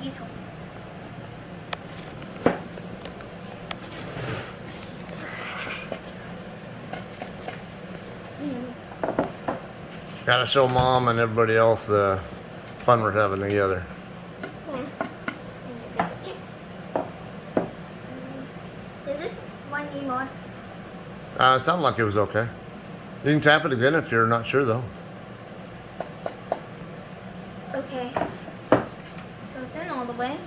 these holes. Gotta show Mom and everybody else the fun we're having together. Does this one need more? It sounded like it was okay. You can tap it again if you're not sure though. Okay. So it's in all the way.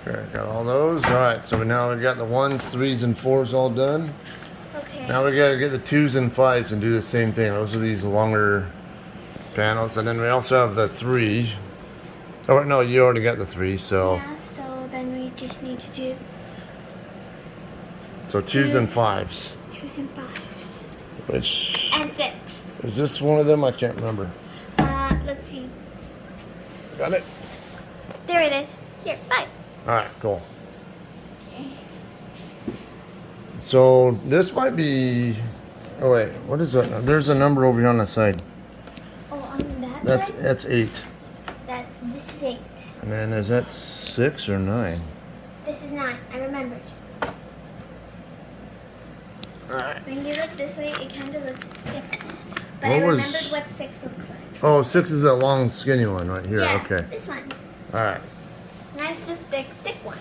Okay, got all those. Alright, so now we've got the 1s, 3s, and 4s all done. Okay. Now we gotta get the 2s and 5s and do the same thing. Those are these longer panels. And then we also have the 3. Oh, no, you already got the 3, so. Yeah, so then we just need to do So 2s and 5s. 2s and 5s. Which. And 6. Is this one of them? I can't remember. Let's see. Got it? There it is. Here, 5. Alright, cool. Okay. So this might be. Oh, wait. What is that? There's a number over here on the side. Oh, on that side? That's 8. This is 8. And then is that 6 or 9? This is 9. I remembered. Alright. When you look this way, it kind of looks different. But What I was- remembered what 6 looks like. Oh, 6 is that long, skinny one right here. Yeah, Okay. this one. Alright. 9's this big, thick one.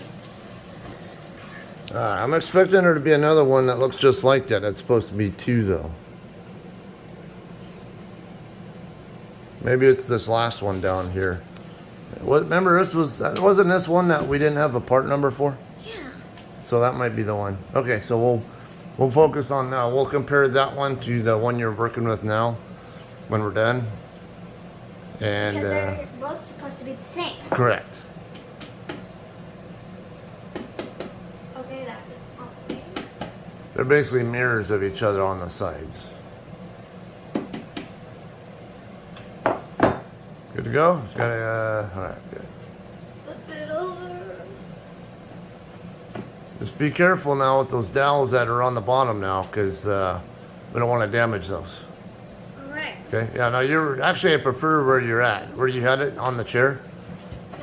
Alright. I'm expecting there to be another one that looks just like that. It's supposed to be 2, though. Maybe it's this last one down here. Remember, wasn't this one that we didn't have a part number for? Yeah. So that might be the one. Okay, so we'll focus on now. We'll compare that one to the one you're working with now when we're done. And Because they're both supposed to be the same. correct. Okay, that's it. Okay. They're basically mirrors of each other on the sides. Good to go? Got all right, good. Flip it over. Just be careful now with those dowels that are on the bottom now, because we don't want to damage those. Alright. Okay? Yeah, now I prefer where you're at. Where you had it on the chair.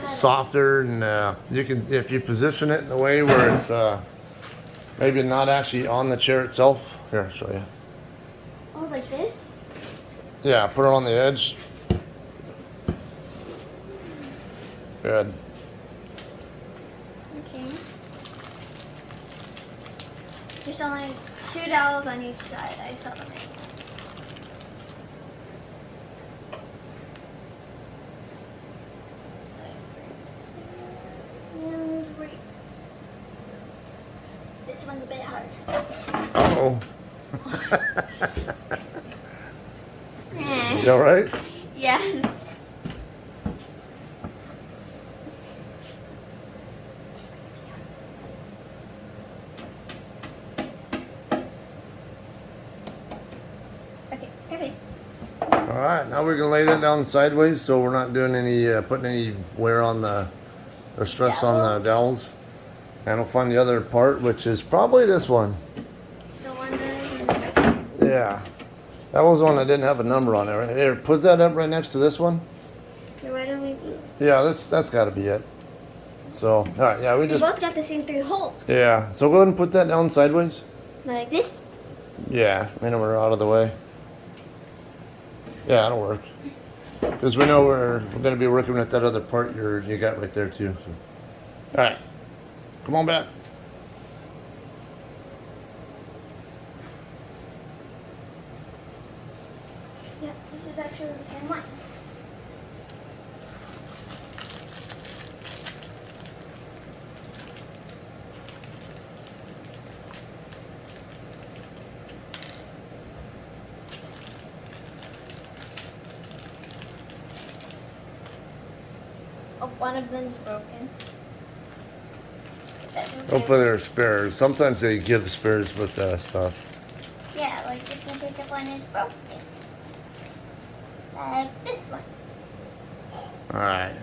Softer, and you can, if you position it in a way where it's maybe not actually on the chair itself. Here, I'll show you. Oh, like this? Yeah, put it on the edge. Good. Okay. There's only 2 dowels on each side. I saw them. And wait. This one's a bit hard. Uh-oh. You all right? Yes. Okay, perfect. All right, now we're gonna lay that down sideways, so we're not doing any putting any wear on the or stress on the dowels. And we'll find the other part, which is probably this one. The one that Yeah, that was one that didn't have a number on it. Right here, put that up right next to this one. Okay, why don't we do? Yeah, that's got to be it. So, all right, yeah, we We just both got the same 3 holes. yeah. So go ahead and put that down sideways. Like this. Yeah, then we're out of the way. Yeah, that'll work. Because we know we're going to be working with that other part you got right there too. So. All right, come on back. Yep, this is actually the same one. Oh, one of them's broken. That's okay. Hopefully they're spares. Sometimes they give spares with stuff. Yeah, like just in case if one is broken. Like this one. All right.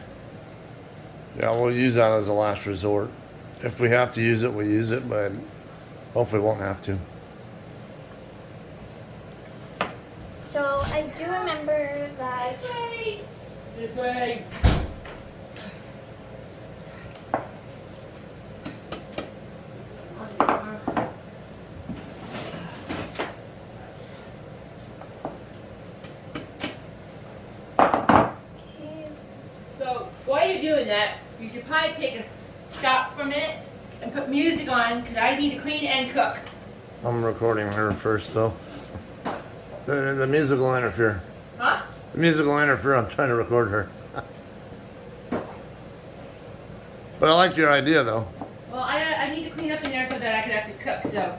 Yeah, we'll use that as a last resort. If we have to use it, we'll use it, but hopefully we won't have to. So I do remember that. This way. doing that, you should probably take a stop from it and put music on because I need to clean and cook. I'm recording her first though. The music will interfere. Huh? The music will interfere. I'm trying to record her. But I like your idea though. Well, I need to clean up in there so that I can actually cook, so.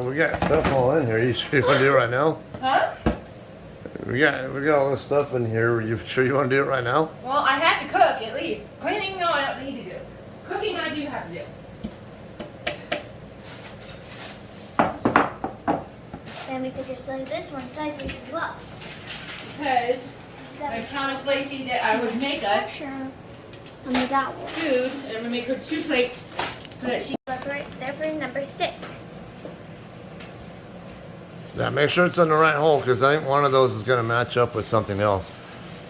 We got stuff all in here. You sure you want to do it right now? Huh? We got all this stuff in here. You sure you want to do it right now? Well, I have to cook at least. Cleaning, no, I don't need to do. Cooking, I do have to do. Then we could just lay this one side as well. Because So I that promised Lacey that I would make us pressure on the dowel. food, and I'm gonna make her 2 plates so that she. Right there for number 6. Yeah, make sure it's in the right hole because I think one of those is going to match up with something else.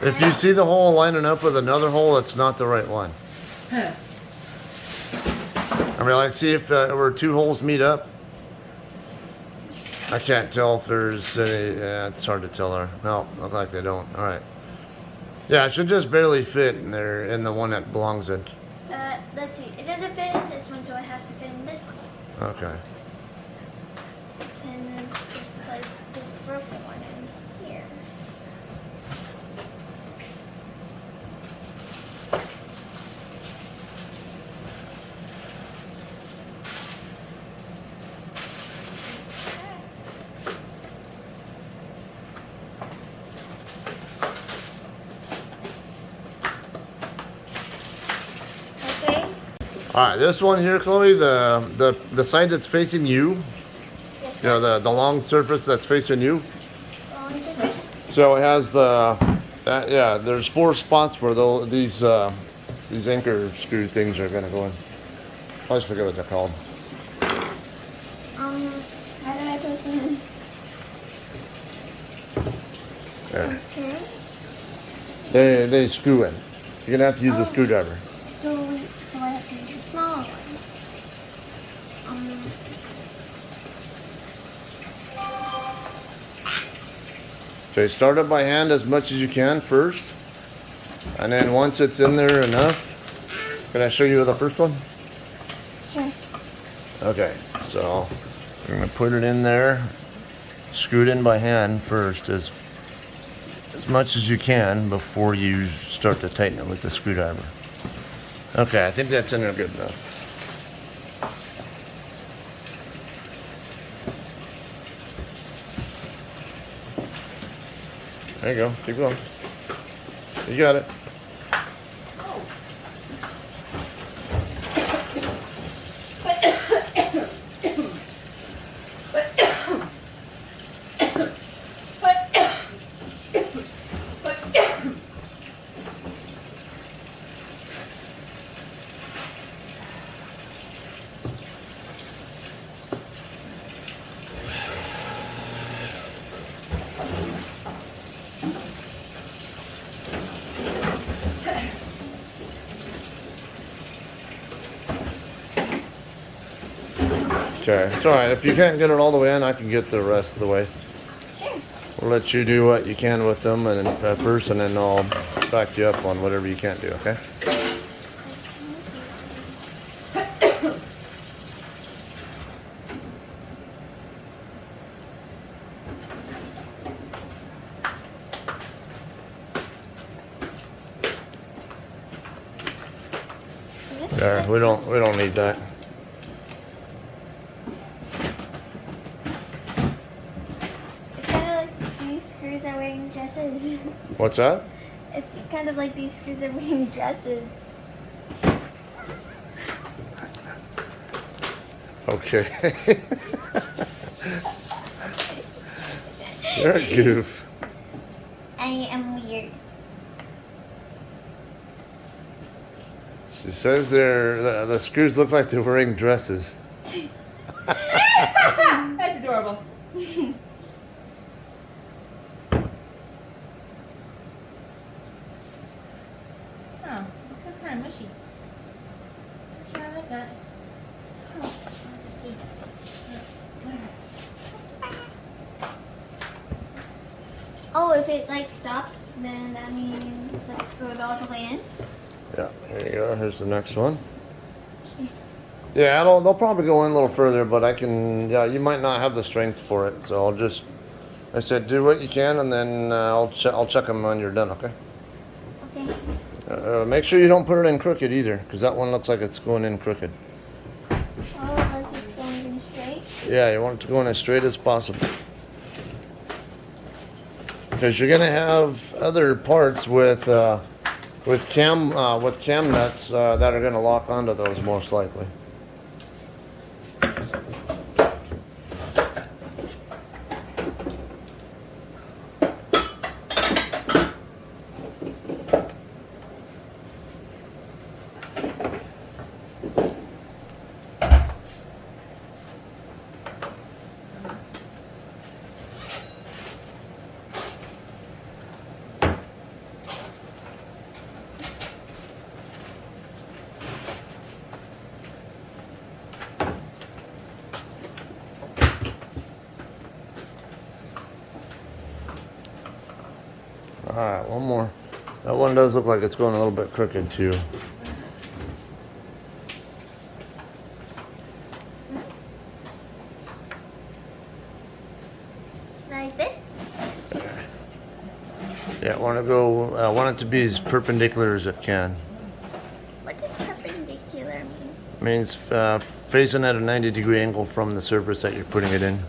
If you see the hole lining up with another hole, it's not the right one. Huh. I mean, like, see if where 2 holes meet up. I can't tell if there's any. Yeah, it's hard to tell there. No, look like they don't. All right. Yeah, it should just barely fit in there in the one that belongs in. Let's see. It doesn't fit in this one, so it has to fit in this one. Okay. And then just place this broken one in here. Okay. All right, this one here, Chloe, the side that's facing you, Yes, you know, the long surface that's facing you. long as it's So it has yeah, there's 4 spots where these anchor screw things are gonna go in. I always forget what they're called. how did I place them in? There. Okay. They screw in. You're gonna have to use a screwdriver. So I have to use the smaller one. Okay, start it by hand as much as you can first. And then once it's in there enough, can I show you the first one? Sure. Okay, so we're gonna put it in there, screw it in by hand first as much as you can before you start to tighten it with the screwdriver. Okay, I think that's in there good enough. There you go, keep going. You got it. Okay, it's alright. If you can't get it all the way in, I can get the rest of the way. Sure. We'll let you do what you can with them and then, first, and then I'll back you up on whatever you can't do, okay? There, we don't need that. It's kind of like these screws are wearing dresses. What's that? It's kind of like these screws are wearing dresses. Okay. You're a goof. I am weird. She says the screws look like they're wearing dresses. That's adorable. Oh, it's kind of mushy. Sure, I like that. Oh, if it like stops, then that means let's screw it all the way in. Yeah, here you go. Here's the next one. Yeah, they'll probably go in a little further, but I can. Yeah, you might not have the strength for it, so I'll just. I said, do what you can, and then I'll check them when you're done. Okay. Okay. Make sure you don't put it in crooked either, because that one looks like it's going in crooked. Oh, like it's going in straight? Yeah, you want it to go in as straight as possible. Because you're gonna have other parts with cam nuts that are gonna lock onto those most likely. Alright, one more. That one does look like it's going a little bit crooked too. Like this? Yeah, want it to be as perpendicular as it can. What does perpendicular mean? Means facing at a 90-degree angle from the surface that you're putting it in.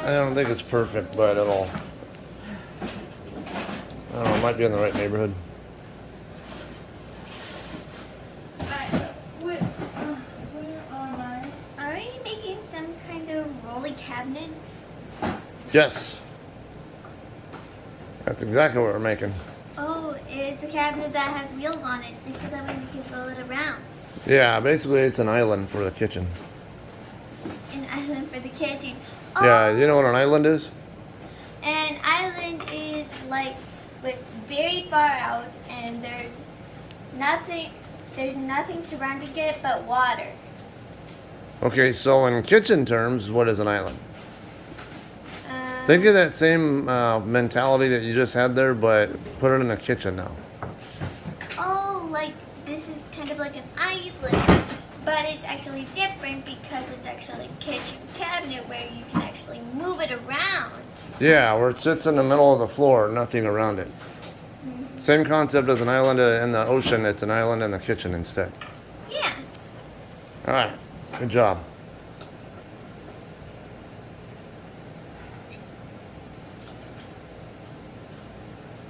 I don't think it's perfect, but I don't know, it might be in the right neighborhood. Where are my? Are you making some kind of rolly cabinet? Yes. That's exactly what we're making. Oh, it's a cabinet that has wheels on it, just so that way we can roll it around. Yeah, basically it's an island for the kitchen. An island for the kitchen. Yeah, you know what an island is? An island is like where it's very far out and there's nothing surrounding it but water. Okay, so in kitchen terms, what is an island? Think of that same mentality that you just had there, but put it in a kitchen now. Oh, like this is kind of like an island, but it's actually different because it's actually a kitchen cabinet where you can actually move it around. Yeah, where it sits in the middle of the floor, nothing around it. Mm-hmm. Same concept as an island in the ocean, it's an island in the kitchen instead. Yeah. All right, good job.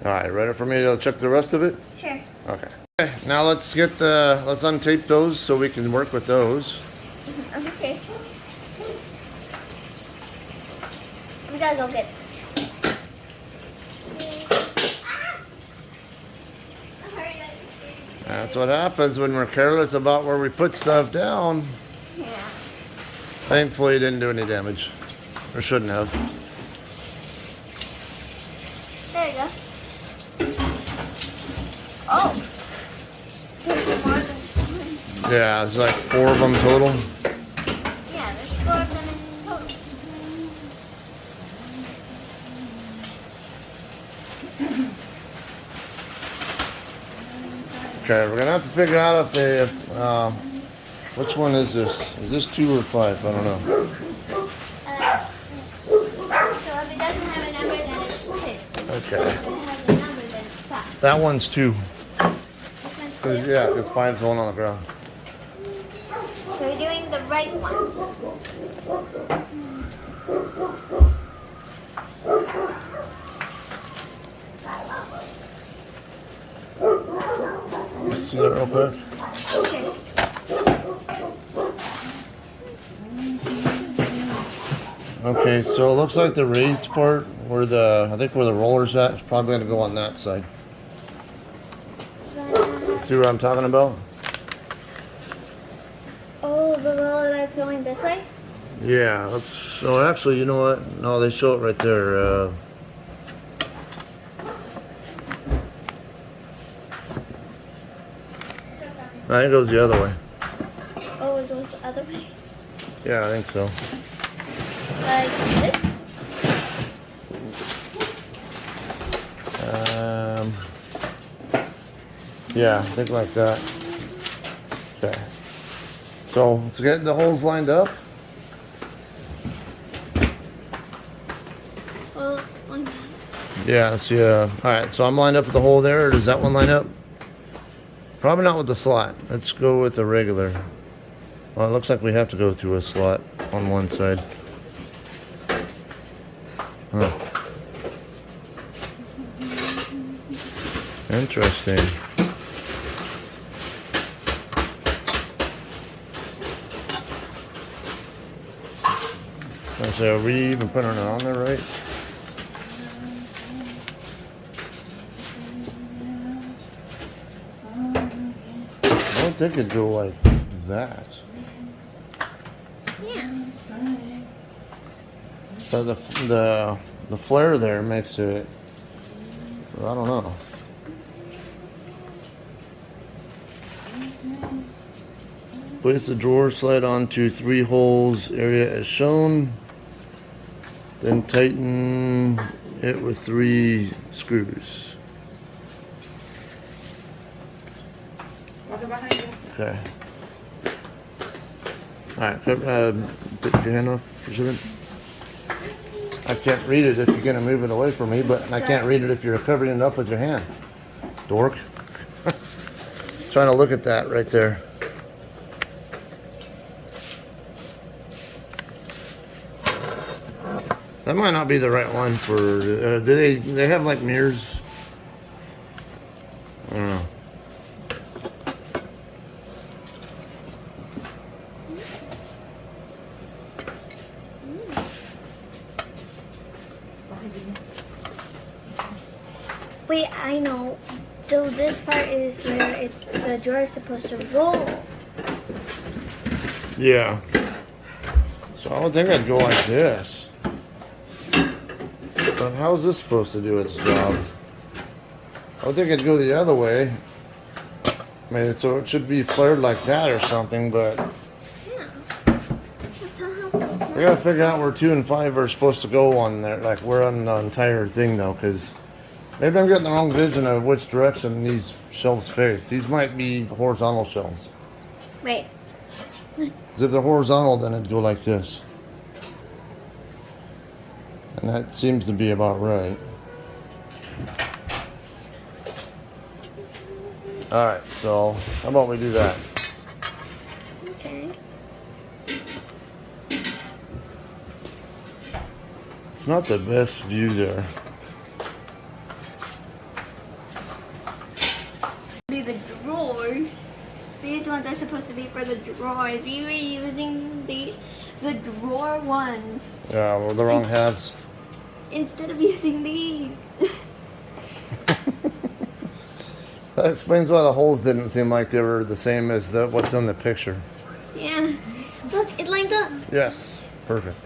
All right, ready for me to check the rest of it? Sure. Okay. Okay, now let's untape those so we can work with those. Okay. We gotta go get. That's what happens when we're careless about where we put stuff down. Yeah. Thankfully, it didn't do any damage. Or shouldn't have. There you go. Oh. There's more than one. Yeah, it's like 4 of them total. Yeah, there's 4 of them in total. Okay, we're gonna have to figure out which one is this? Is this 2 or 5? I don't know. So if it doesn't have a number, then it's 2. Okay. If it has a number, then it's 5. That one's 2. This one's 2. Yeah, because 5's going on the ground. So we're doing the right one. Let's see that real quick. Okay. Okay, so it looks like the raised part where I think where the roller's at is probably gonna go on that side. See what I'm talking about? Oh, the roller that's going this way? Yeah, so actually, you know what? No, they show it right there. I think it goes the other way. Oh, it goes the other way? Yeah, I think so. Like this? Yeah, I think like that. Okay. So let's get the holes lined up. Well, one. Yeah, let's see. All right, so I'm lined up with the hole there. Or does that one line up? Probably not with the slot. Let's go with the regular. Well, it looks like we have to go through a slot on one side. Huh. Interesting. I say, are we even putting it on there right? I don't think it'd go like that. Yeah. So the flare there makes it, I don't know. Place the drawer slide onto 3 holes area as shown. Then tighten it with 3 screws. Walking behind you. Okay. Alright, take your hand off for a second. I can't read it if you're going to move it away from me, but I can't read it if you're covering it up with your hand. Dork. Trying to look at that right there. That might not be the right one for. Do they have like mirrors? I don't know. Wait, I know. So this part is where the drawer is supposed to roll. Yeah. So I would think I'd go like this. But how is this supposed to do its job? I would think it'd go the other way. I mean, so it should be flared like that or something, but Yeah. That's not how we gotta figure out where 2 and 5 are supposed to go on there. Like, where on the entire thing, though, because maybe I'm getting the wrong vision of which direction these shelves face. These might be horizontal shelves. Wait. 'Cause if they're horizontal, then it'd go like this. And that seems to be about right. Alright, so how about we do that? Okay. It's not the best view there. Be the drawers. These ones are supposed to be for the drawers. We were using the drawer ones Yeah, well, the wrong halves. instead of using these. That explains why the holes didn't seem like they were the same as what's in the picture. Yeah. Look, it lines up. Yes, perfect.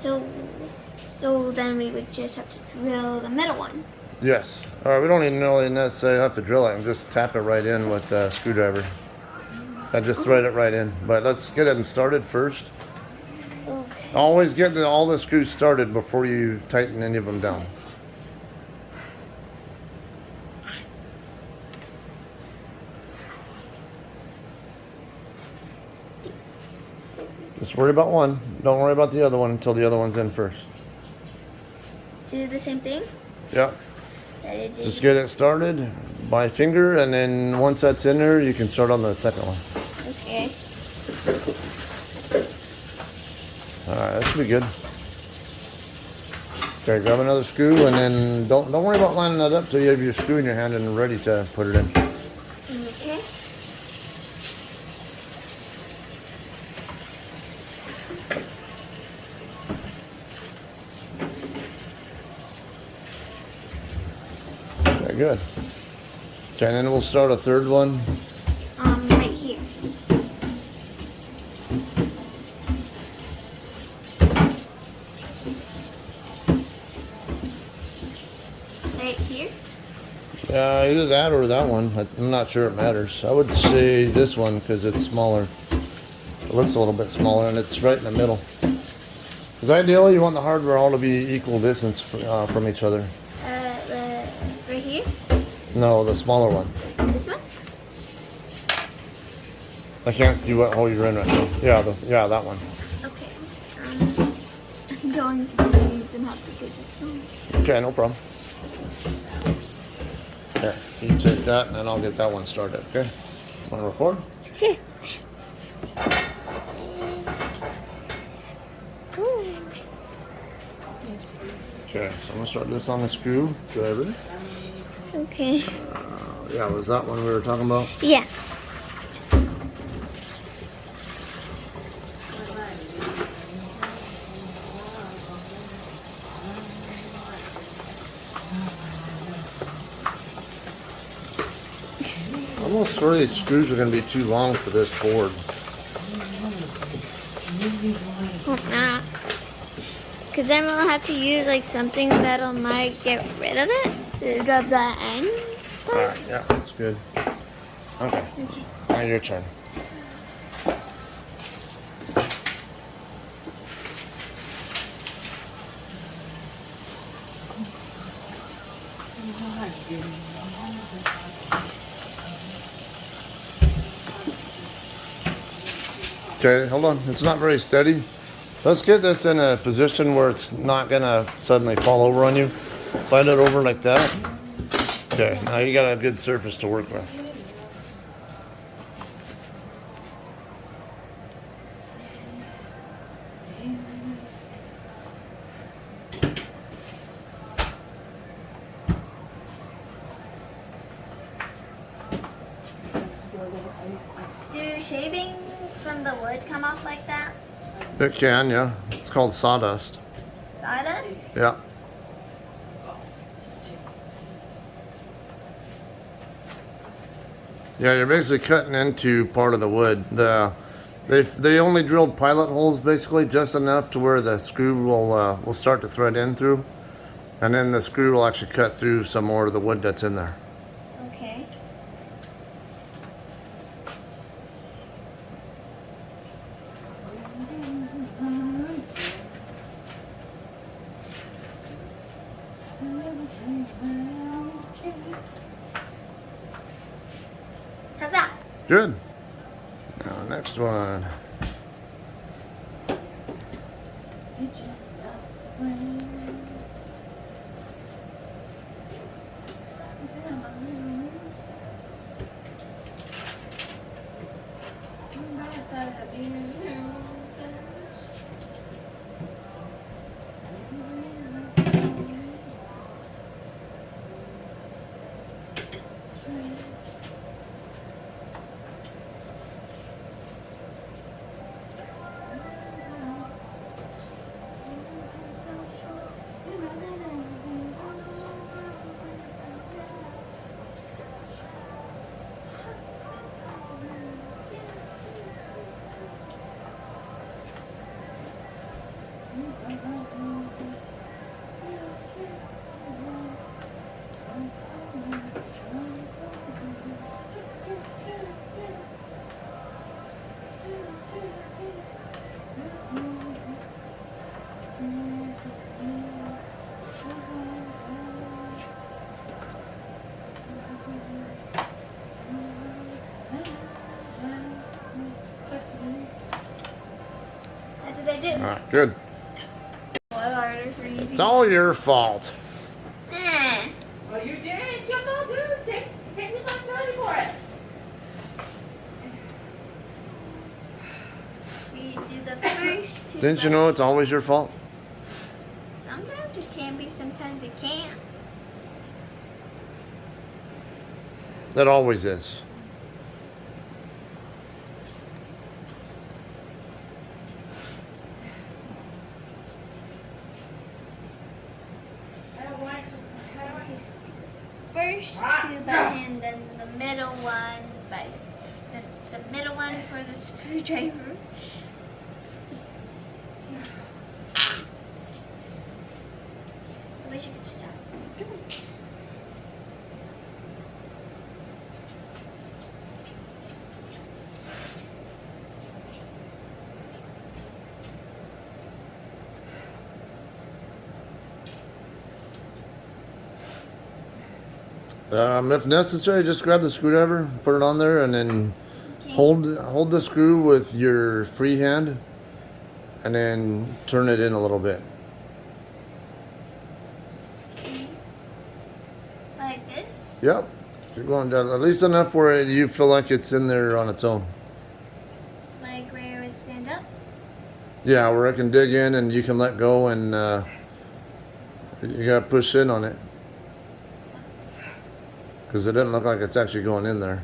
So then we would just have to drill the middle one. Yes. All right, we don't even really necessarily have to drill it and just tap it right in with a screwdriver. And just thread it right in. But let's get them started first. Okay. Always get all the screws started before you tighten any of them down. Just worry about one. Don't worry about the other one until the other one's in first. Do the same thing Yep. that I did. Just get it started by finger, and then once that's in there, you can start on the second one. Okay. Alright, that should be good. Okay, grab another screw, and then don't worry about lining that up till you have your screw in your hand and ready to put it in. Okay. Okay, good. Okay, and then we'll start a third one. Right here. Right here. Either that or that one. I'm not sure it matters. I would say this one because it's smaller. It looks a little bit smaller, and it's right in the middle. Because ideally, you want the hardware all to be equal distance from each other. Right here. No, the smaller one. This one? I can't see what hole you're in right now. Yeah, yeah, that one. Okay. I'm going to please and have to take this one. Okay, no problem. Here, you take that, and then I'll get that one started. Okay. Want to record? Sure. Okay, so I'm gonna start this on the screwdriver. Okay. Yeah, was that one we were talking about? Yeah. I'm almost sure these screws are gonna be too long for this board. Hope not. Because then we'll have to use like something that'll might get rid of it. Of the end. Alright, yeah, that's good. Okay. Now your turn. Okay, hold on. It's not very steady. Let's get this in a position where it's not gonna suddenly fall over on you. Slide it over like that. Okay, now you got a good surface to work with. Do shavings from the wood come off like that? It can, yeah. It's called sawdust. Sawdust? Yeah. Yeah, you're basically cutting into part of the wood. They only drilled pilot holes basically just enough to where the screw will start to thread in through, and then the screw will actually cut through some more of the wood that's in there. Okay. How's that? Good. Now next one. What did I do? All right, good. What harder for you? It's all your fault. Well, you did it. It's your fault, dude. Take responsibility for it. We do the first two. Didn't you know it's always your fault? Sometimes it can be, sometimes it can't. It always is. Okay, so first two by hand, then the middle one by the middle one for the screwdriver. I wish I could stop. If necessary, just grab the screwdriver, put it on there, and then Okay. hold the screw with your free hand, and then turn it in a little bit. Like this? Yep. You're going down at least enough where you feel like it's in there on its own. Like where it would stand up? Yeah, where it can dig in and you can let go, and you gotta push in on it. Because it doesn't look like it's actually going in there.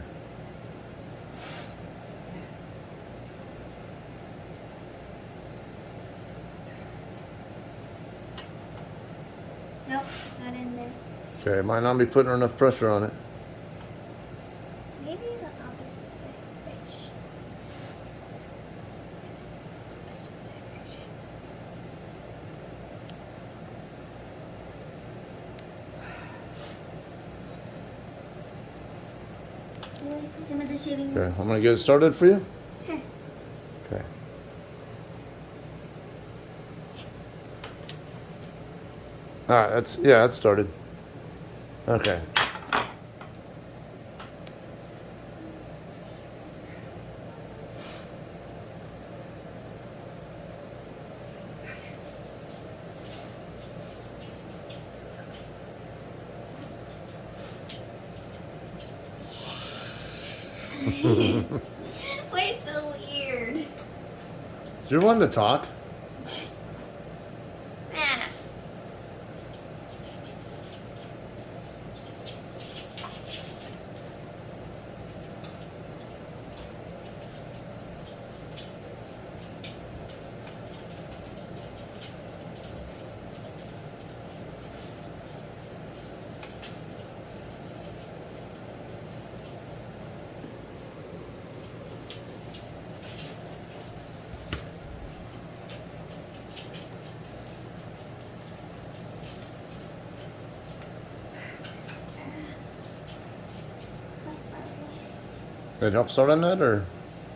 Nope, not in there. Okay, might not be putting enough pressure on it. Maybe the opposite direction. Opposite direction. You want to see some of the shaving? Okay, I'm gonna get it started for you. Sure. Okay. All right, that's started. Okay. Why it's so weird? You're one to talk. Ah. Need help starting it, or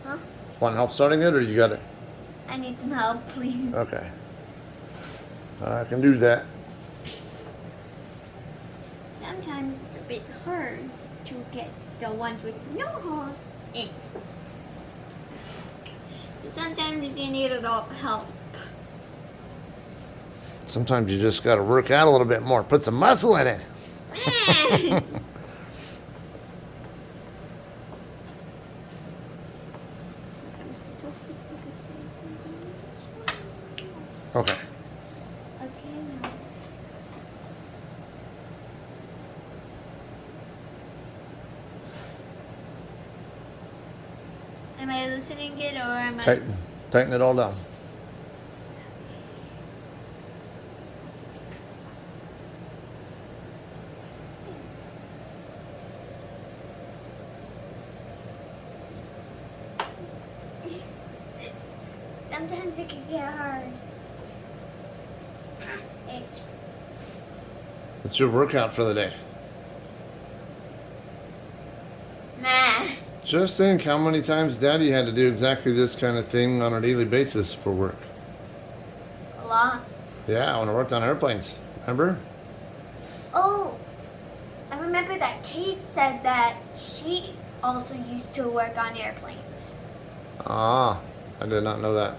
Huh? want help starting it, or you got it? I need some help, please. Okay. I can do that. Sometimes it's a bit hard to get the ones with no holes in. Sometimes you need a little help. Sometimes you just got to work out a little bit more. Put some muscle in it. Okay. Okay, now. Am I loosening it or am I? Tighten it all down. Sometimes it can get hard. Itch. It's your workout for the day. Nah. Just think how many times Daddy had to do exactly this kind of thing on a daily basis for work. A lot. Yeah, when I worked on airplanes. Remember? Oh, I remember that Kate said that she also used to work on airplanes. Ah, I did not know that.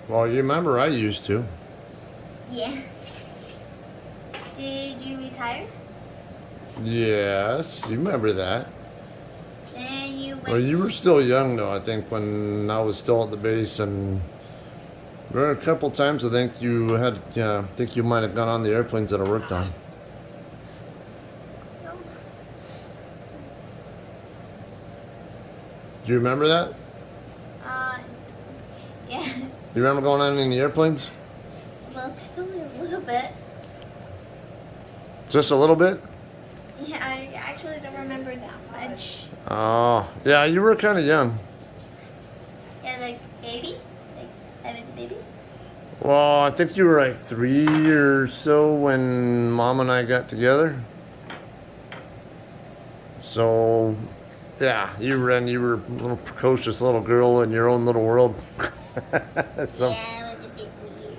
Well, you remember I used to. Yeah. Did you retire? Yes, you remember that. Then you went. Well, you were still young, though, I think, when I was still at the base, and there were a couple times I think you had, yeah, I think you might have gone on the airplanes that I worked on. No. Do you remember that? Yeah. You remember going on any airplanes? Well, it's still a little bit. Just a little bit? Yeah, I actually don't remember that much. Oh, yeah, you were kind of young. Yeah, like baby? Like I was a baby? Well, I think you were like 3 or so when Mom and I got together. So, yeah, you were a little precocious little girl in your own little world. So, Yeah, it was a bit weird.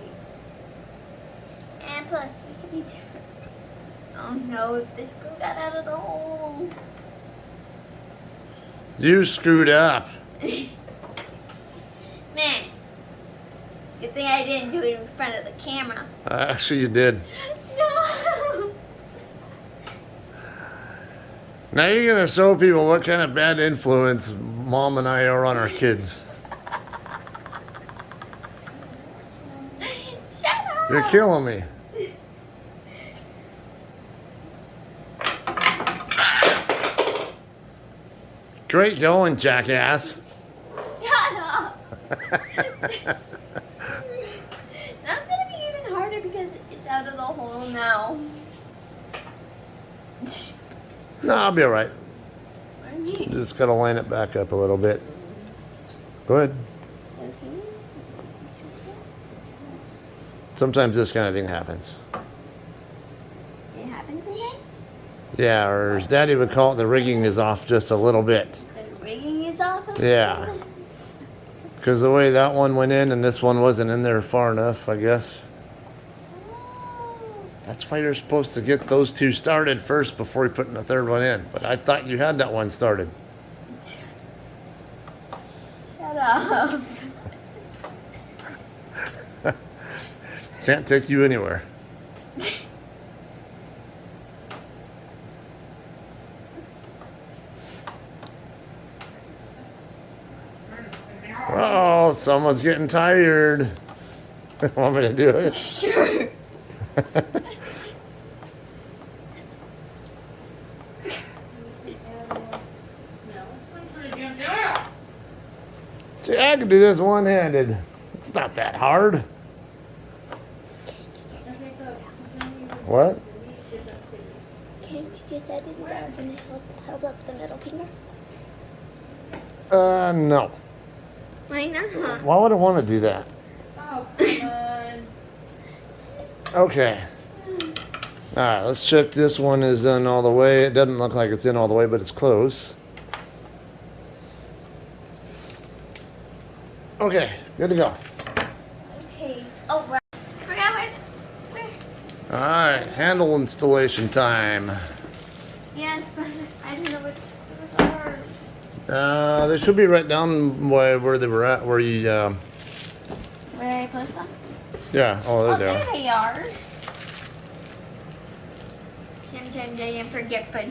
And plus, we could be different. Oh no, the screw got out of the hole. You screwed up. Man, good thing I didn't do it in front of the camera. Actually, you did. No. Now you're gonna show people what kind of bad influence Mom and I are on our kids. Shut up. You're killing me. Great going, jackass. Shut up. Now it's gonna be even harder because it's out of the hole now. No, I'll be all right. Okay. Just gotta line it back up a little bit. Go ahead. Sometimes this kind of thing happens. It happens sometimes? Yeah, or as Daddy would call it, the rigging is off just a little bit. The rigging is off? Yeah. Because the way that one went in and this one wasn't in there far enough, I guess. Oh. That's why you're supposed to get those two started first before you put the third one in. But I thought you had that one started. Shut up. Can't take you anywhere. Oh, someone's getting tired. Want me to do it? Sure. See, I can do this one-handed. It's not that hard. What? Can't you just edit it out and hold up the middle finger? No. Why not? Why would I want to do that? Oh, come on. Okay. All right, let's check this one is in all the way. It doesn't look like it's in all the way, but it's close. Okay, good to go. Okay. Oh, right. Forgot where. All right, handle installation time. Yes, but I didn't know what's hard. They should be right down where they were at, where you, Where I placed them? yeah, oh, Oh, there they there are. they are. Sometimes I am forgetful.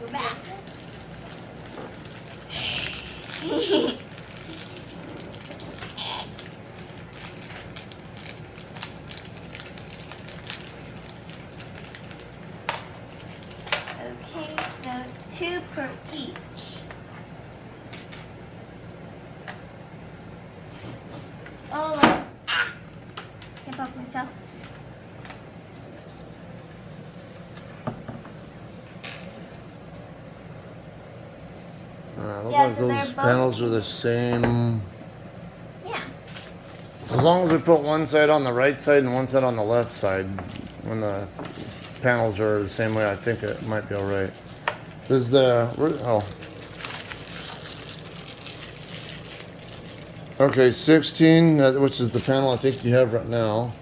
Go back. Okay, so 2 per each. Oh, can't poke myself. Look Yeah, like so they're those both- panels are the same. Yeah. As long as we put one side on the right side and one side on the left side, when the panels are the same way, I think it might be all right. Does the, oh. Okay, 16, which is the panel I think you have right now.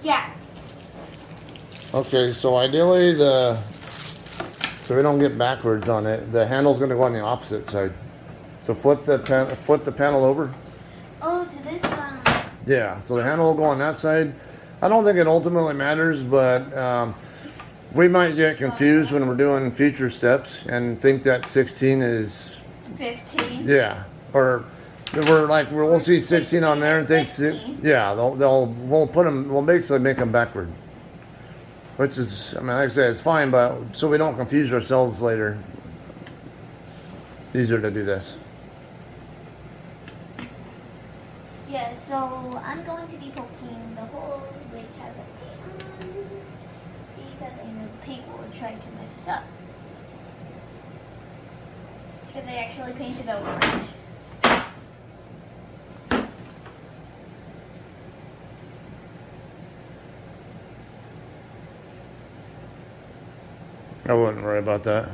Yeah. Okay, so ideally so we don't get backwards on it, the handle's gonna go on the opposite side. So flip the panel over. Oh, to this one. Yeah, so the handle will go on that side. I don't think it ultimately matters, but we might get confused when we're doing feature steps and think that 16 is, 15. yeah, or we'll see 16 on there and think, 16. yeah, we'll basically make them backwards. Which is, I mean, like I said, it's fine, but so we don't confuse ourselves later. Easier to do this. Yeah, so I'm going to be poking the holes which have the paint on because I know the paint will try to mess us up. Because I actually painted over it. I wouldn't worry about that.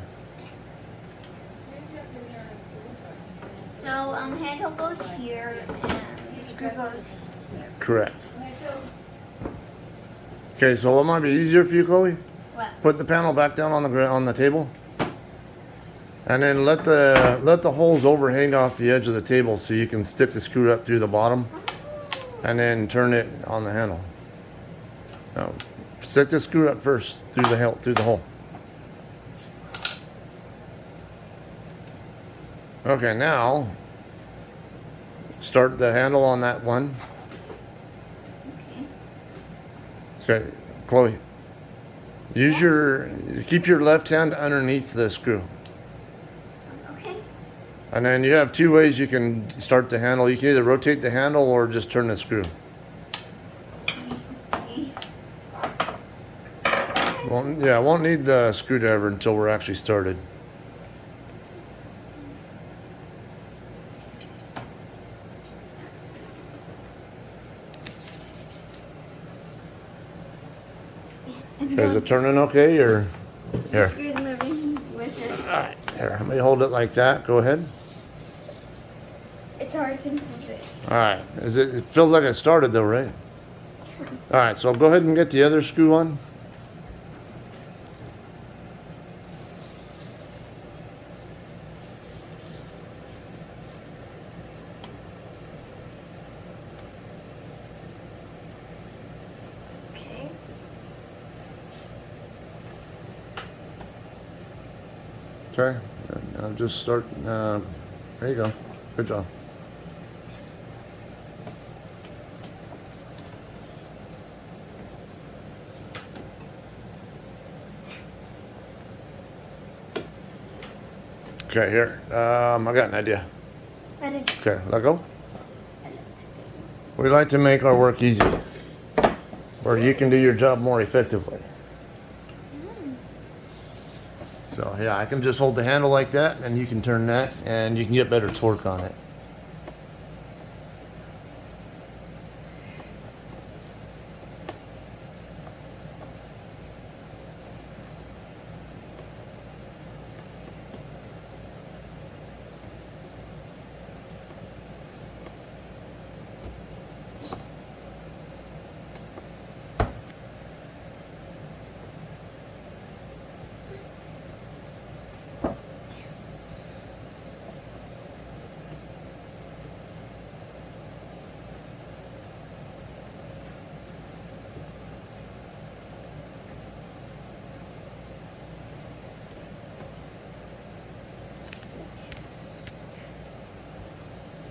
So handle goes here and the screw goes here. Correct. Okay, so what might be easier for you, Chloe? What? Put the panel back down on the table, and then let the holes overhang off the edge of the table so you can stick the screw up through the bottom, and then turn it on the handle. Now, stick the screw up first through the hole. Okay, now start the handle on that one. Okay, Chloe. Keep your left hand underneath the screw. Okay. And then you have two ways you can start the handle. You can either rotate the handle or just turn the screw. Okay. I won't need the screwdriver until we're actually started. Okay, is it turning okay, or The here? screw's moving with it. All right, here. Let me hold it like that. Go ahead. It's hard to move it. All right. It feels like it started though, right? All right. So go ahead and get the other screw on. Okay. Okay. Now just start. There you go. Good job. Okay, here. I got an idea. What is it? Okay, let go. We like to make our work easy, where you can do your job more effectively. So yeah, I can just hold the handle like that, and you can turn that, and you can get better torque on it.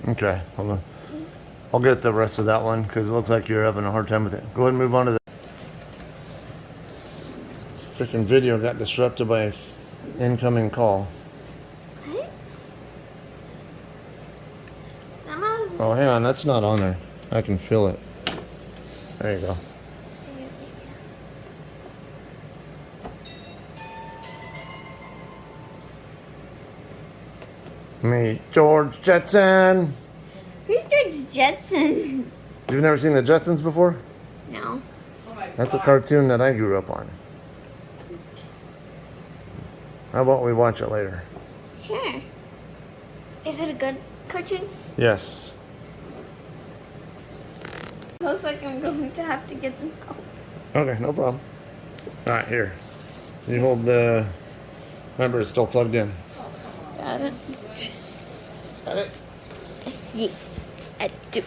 Okay, hold on. I'll get the rest of that one because it looks like you're having a hard time with it. Go ahead and move on to the freaking video. Got disrupted by an incoming call. What? Some of the Oh, hang on, that's not on there. I can feel it. There you go. Meet George Jetson. Who's George Jetson? You've never seen the Jetsons before? No. Oh my That's a God. cartoon that I grew up on. How about we watch it later? Sure. Is it a good cartoon? Yes. Looks like I'm going to have to get some help. Okay, no problem. All right, here. You hold the. Remember, it's still plugged in. Got it. Got it? Yeah, I do.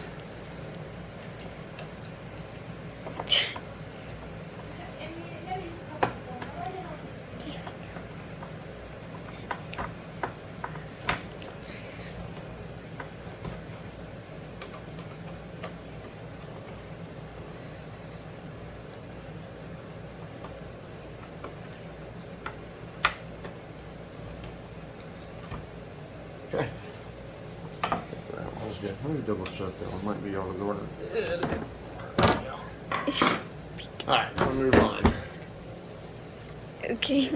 Okay. That was good. Let me double check that one. Might be able to go in. Alright, we'll move on. Okay.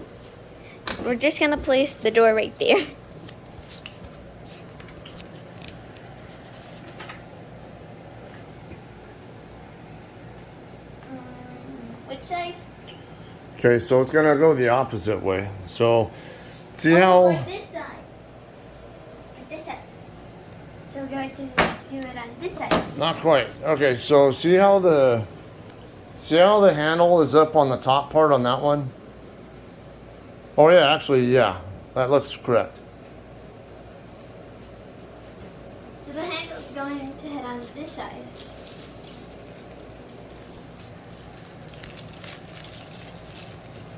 We're just gonna place the door right there. Which side? Okay, so it's gonna go the opposite way. So, see Oh, how? like this side. Like this side. So we're going to do it on this side. Not quite. Okay, so see how the handle is up on the top part on that one? Oh yeah, actually, yeah, that looks correct. So the handle's going to head on this side.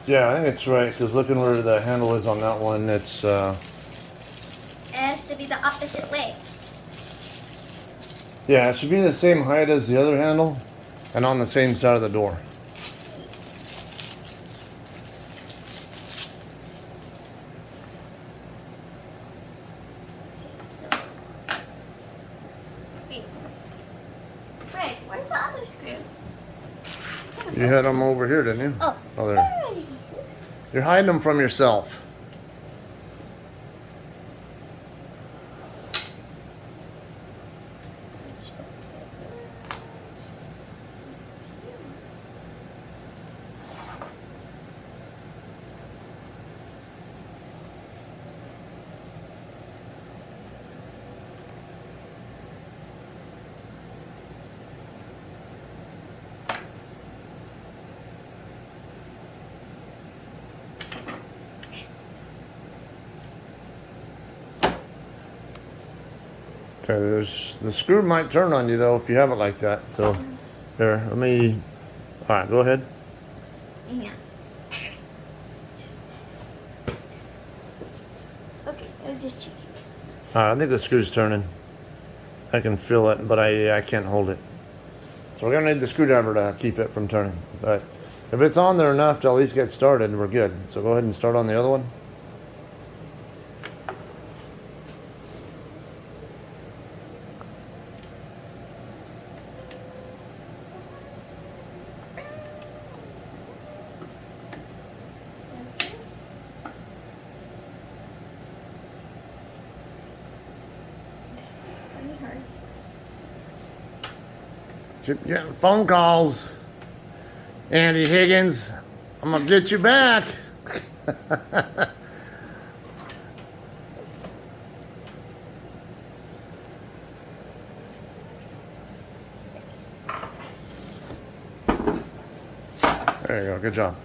Yeah, I think it's right because looking where the handle is on that one, it's It has to be the opposite way. yeah, it should be the same height as the other handle, and on the same side of the door. Okay, so. Wait. Right, where's the other screw? You had them over here, didn't you? Oh, Oh, there. there it is. You're hiding them from yourself. Okay, the screw might turn on you though if you have it like that. So, here, let me. All right, go ahead. Yeah. Okay, I was just checking. All right, I think the screw's turning. I can feel it, but I can't hold it. So we're gonna need the screwdriver to keep it from turning. But if it's on there enough to at least get started, we're good. So go ahead and start on the other one. Okay. This is pretty hard. Keep getting phone calls. Andy Higgins, I'm gonna get you back. There you go, good job.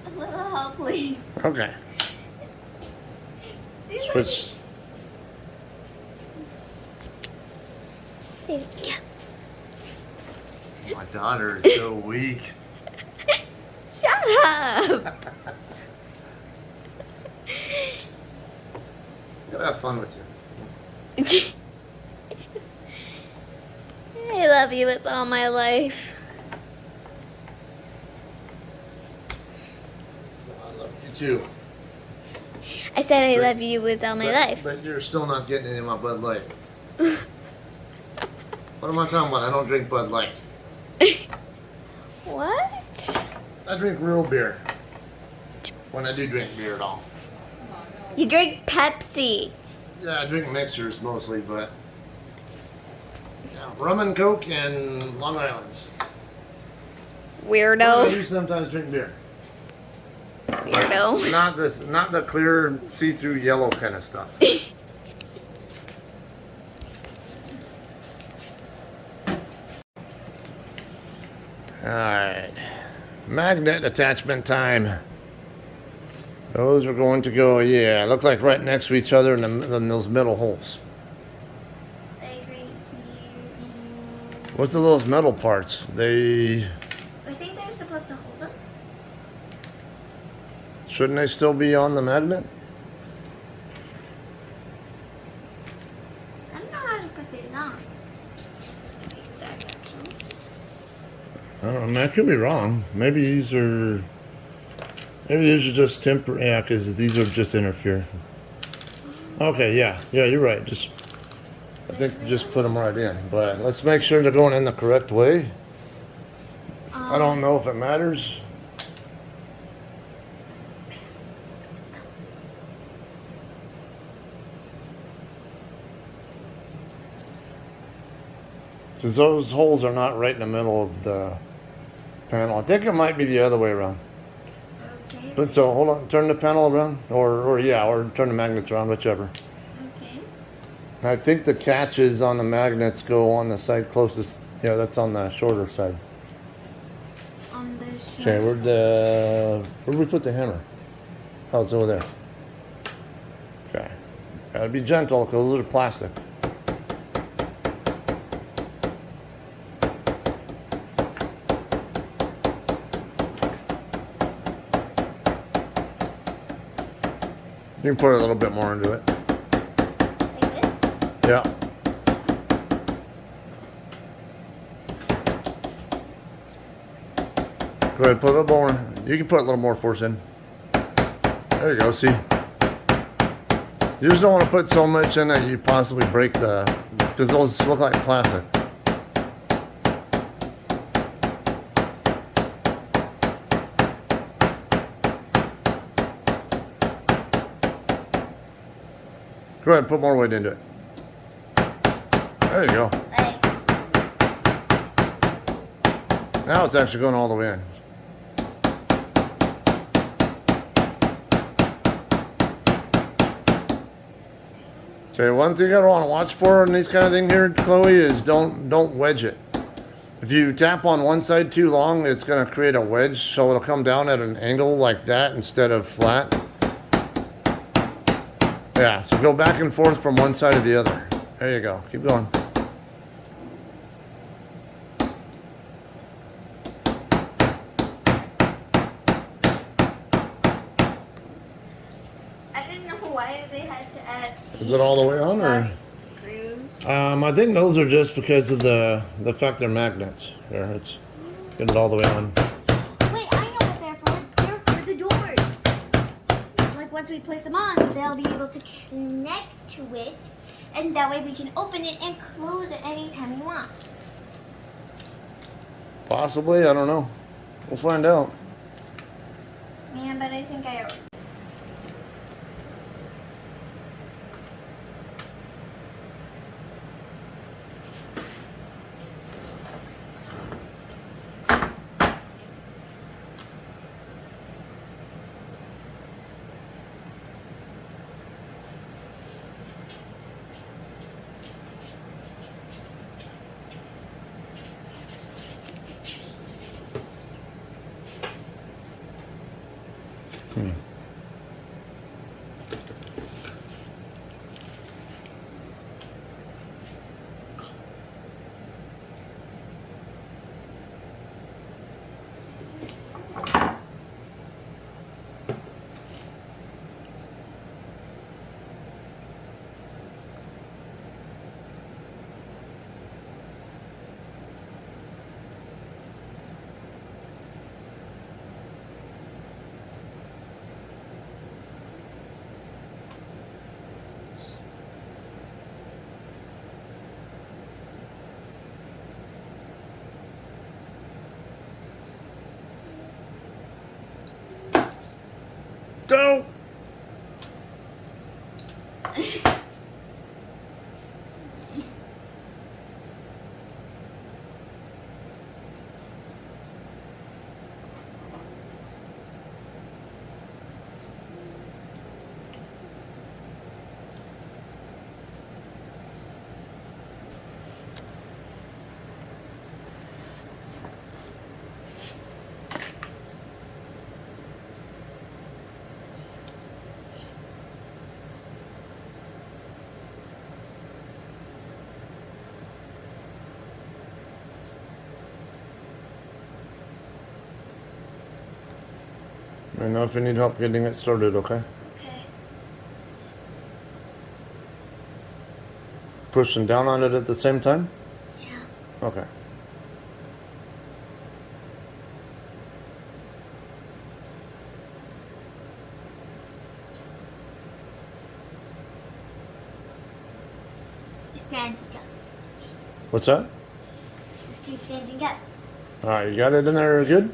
A little help, please. Okay. See, Switch. See, yeah. My daughter is so weak. Shut up. Gotta have fun with you. I love you with all my life. I love you too. I said I love you with all my life. But you're still not getting any of my Bud Light. What am I talking about? I don't drink Bud Light. What? I drink real beer. When I do drink beer at all. You drink Pepsi. Yeah, I drink mixers mostly, but yeah, rum and Coke and Long Island's. But I Weirdo. do sometimes drink beer. Weirdo. Not the clear see-through yellow kind of stuff. Alright. Magnet attachment time. Those are going to go, yeah, look like right next to each other in those middle holes. Like right here. What's those metal parts? I think they're supposed to hold them. Shouldn't they still be on the magnet? I don't know how to put these on. Exact actually. I don't know, I could be wrong. Maybe these are just temporary, yeah, because these are just interfere. Okay, yeah, you're right. I think just put them right in. But let's make sure they're going in the correct way. I don't know if it matters. Because those holes are not right in the middle of the panel. I think it might be the other way around. Okay. But so hold on, turn the panel around, or turn the magnets around, whichever. Okay. And I think the catches on the magnets go on the side closest. Yeah, that's on the shorter side. On this. Okay, where'd we put the hammer? Oh, it's over there. Okay, gotta be gentle because those are plastic. You can put a little bit more into it. Like this? Yeah. Go ahead, put a little more. You can put a little more force in. There you go, see? You just don't want to put so much in that you possibly break because those look like plastic. Go ahead and put more weight into it. There you go. Like. Now it's actually going all the way in. Okay, one thing I want to watch for in these kind of thing here, Chloe, is don't wedge it. If you tap on one side too long, it's going to create a wedge, so it'll come down at an angle like that instead of flat. Yeah, so go back and forth from one side to the other. There you go. Keep going. I didn't know why they had to add. Is it all the way on, or? Screws. I think those are just because of the fact they're magnets. There, it's get it all the way on. Wait, I know what they're for. They're for the doors. Like once we place them on, they'll be able to connect to it, and that way we can open it and close it anytime we want. Possibly, I don't know. We'll find out. Yeah, but I think I. Go! Let me know if you need help getting it started, okay? Okay. Pushing down on it at the same time? Yeah. Okay. Standing up. What's that? Just keep standing up. Alright, you got it in there good?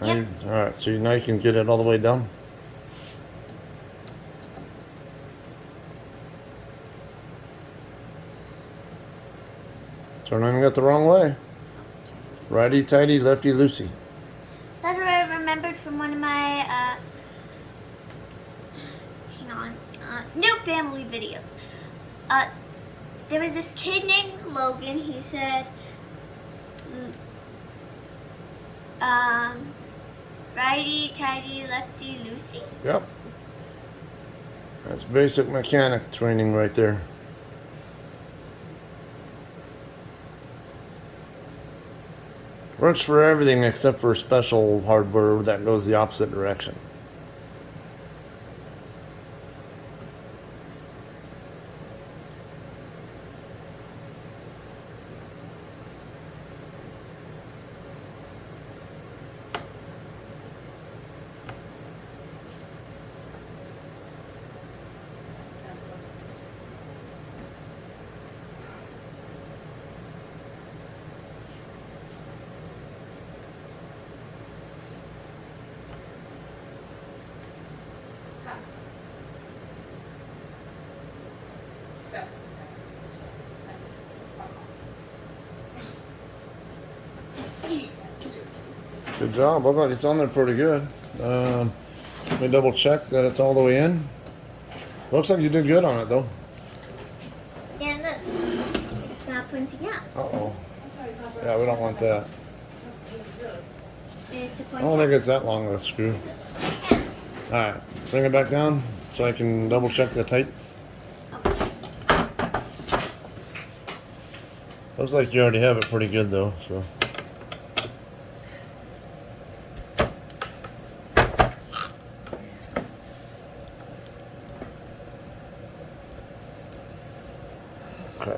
Yep. Alright, so now you can get it all the way down. Turning it the wrong way. Righty tighty, lefty loosey. That's what I remembered from one of my, hang on, new family videos. There was this kid named Logan. He said, righty tighty, lefty loosey. Yep. That's basic mechanic training right there. Works for everything except for special hardware that goes the opposite direction. Good job. I thought it's on there pretty good. Let me double check that it's all the way in. Looks like you did good on it though. Yeah, look, it's not pointing out. Uh-oh. Yeah, we don't want that. It's a I point don't out. think it's that long of a screw. Alright, bring it back down so I can double check the tight. Looks like you already have it pretty good though, so. Okay.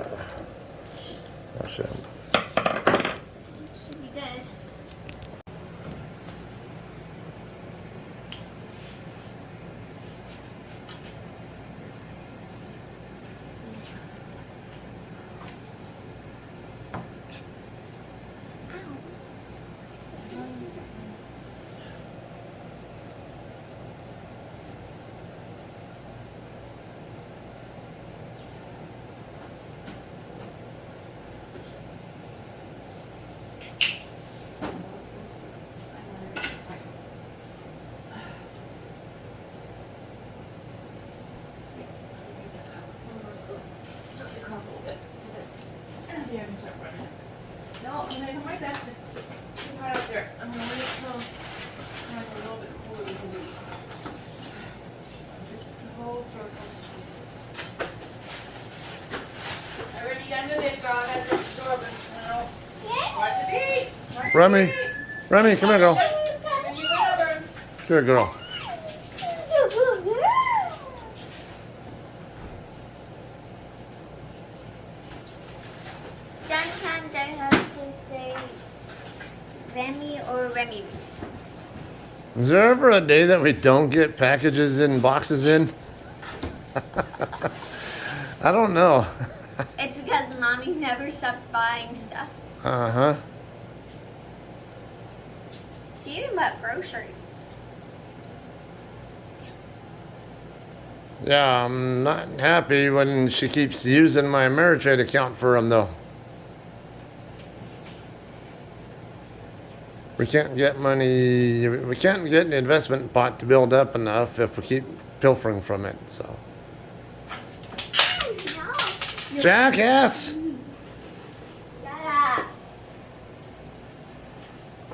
That's it. Should be good. No, I'm gonna come right back. Just hot out there. I'm gonna wait until it's a little bit cooler we can leave. Just hold for I already got to it, girl. I got this door open now. Watch the beat. Watch the Remy. beat. Remy, come here, girl. Bring you over. Good girl. Sometimes I have to say Remy or Remy. Is there ever a day that we don't get packages and boxes in? I don't know. It's because Mommy never stops buying stuff. Uh-huh. She even bought groceries. Yeah, I'm not happy when she keeps using my Ameritrade account for them, though. We can't get money, we can't get an investment pot to build up enough if we keep pilfering from it, so. No. Jackass! Shut up.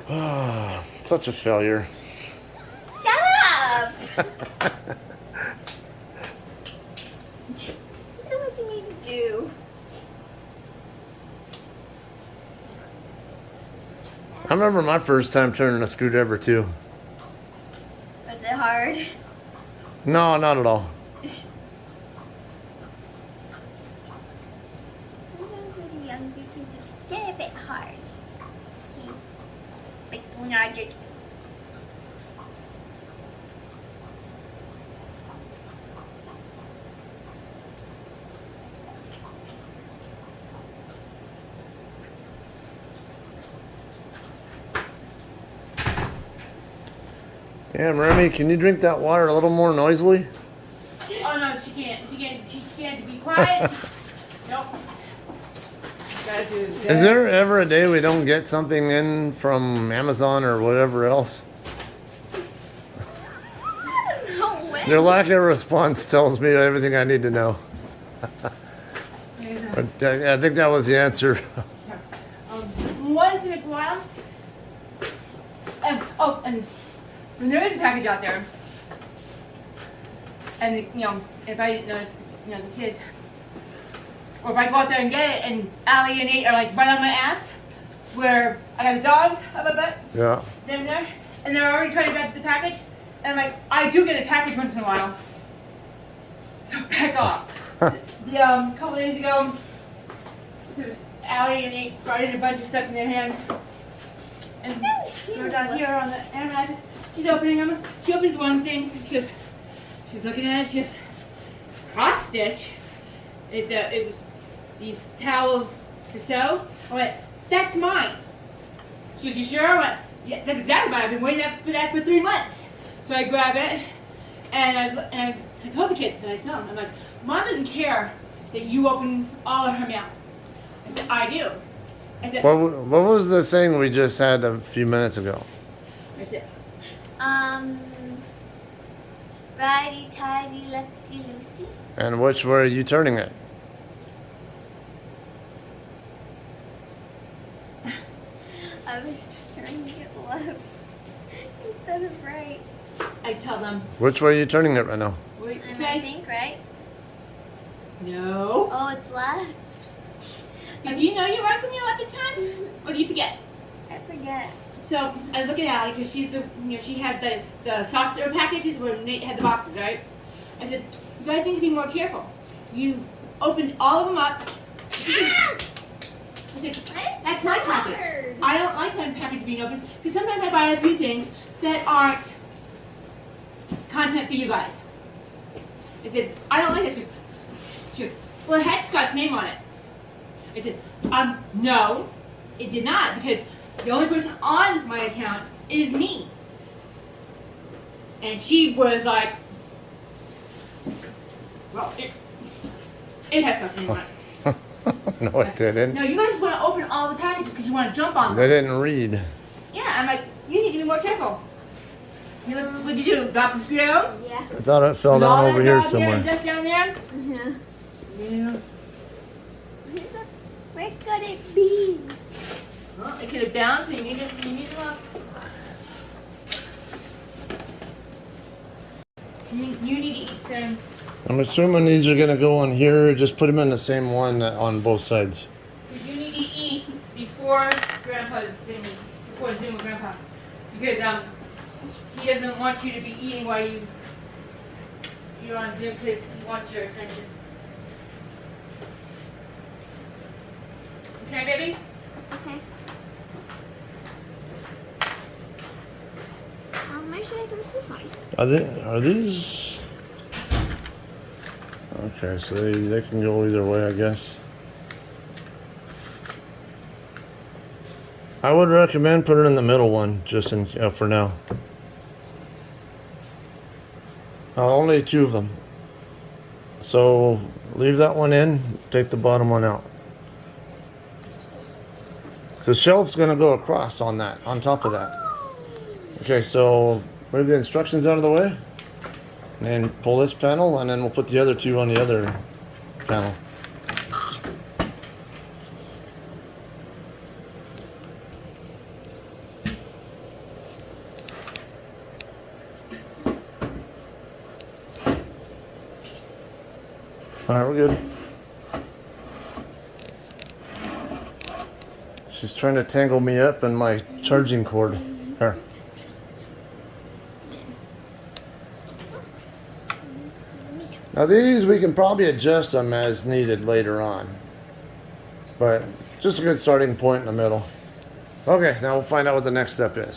Ah, such a failure. Shut up. Look at what you need to do. I remember my first time turning a screwdriver too. No, not at all. Sometimes with the younger kids, it can get a bit hard. Okay. Like when I did. Yeah, Remy, can you drink that water a little more noisily? Oh no, she can't. She can't be quiet. Nope. Gotta do this. Is there ever a day we don't get something in from Amazon or whatever else? No way. Their lack of response tells me everything I need to know. But I think that was the answer. Once in a while. And when there is a package out there, and if I didn't notice, the kids, or if I go out there and get it, and Allie and Nate are like right on my ass, where I got the dogs up my butt, Yeah. them there, and they're already trying to grab the package, and I'm like, I do get a package once in a while, so back off. A couple days ago, Allie and Nate brought in a bunch of stuff in their hands, and they're down here on the air mattress. She's opening them. She opens one thing, and she's looking at it. She goes, cross stitch. It was these towels to sew. I went, that's mine. She goes, you sure? I went, yeah, that's exactly mine. I've been waiting for that for 3 months. So I grab it, and I told the kids, and I tell them, I'm like, Mom doesn't care that you open all of her mail. I said, I do. I said, What was the thing we just had a few minutes ago? I said, Righty tighty, lefty loosey. And which way are you turning it? I was trying to get left instead of right. I tell them, Which way are you turning it right now? wait, And I okay? think right. No. Oh, it's left. Do you know you're right from your left at times? Or do you forget? I forget. So I look at Allie because she's she had the softer packages where Nate had the boxes, right? I said, you guys need to be more careful. You opened all of them up. I said, that's my package. Hard. I don't like my package being opened because sometimes I buy a few things that aren't content for you guys. I said, I don't like this. She goes, well, it had Scott's name on it. I said, no, it did not, because the only person on my account is me. And she was like, well, it has Scott's name on it. No, it didn't. No, you guys just want to open all the packages because you want to jump on They them. didn't read. Yeah, I'm like, you need to be more careful. What'd you do? Drop the screw out? Yeah. I thought it fell With all down that over here down there and somewhere. just down there? Yeah. Yeah. Where could it be? Well, it could have bounced, so you need to look. You need to eat some. I'm assuming these are gonna go on here. Just put them in the same one on both sides. You need to eat before Grandpa's gonna eat, before Zoom with Grandpa, because he doesn't want you to be eating while you're on Zoom because he wants your attention. Okay, baby? Okay. Where should I twist this one? Are these? Okay, so they can go either way, I guess. I would recommend put it in the middle one, just for now. Only 2 of them. So leave that one in, take the bottom one out. The shelf's gonna go across on that, on top of that. Okay, so move the instructions out of the way. And then pull this panel, and then we'll put the other 2 on the other panel. Alright, we're good. She's trying to tangle me up in my charging cord. Here. Now these, we can probably adjust them as needed later on. But just a good starting point in the middle. Okay, now we'll find out what the next step is.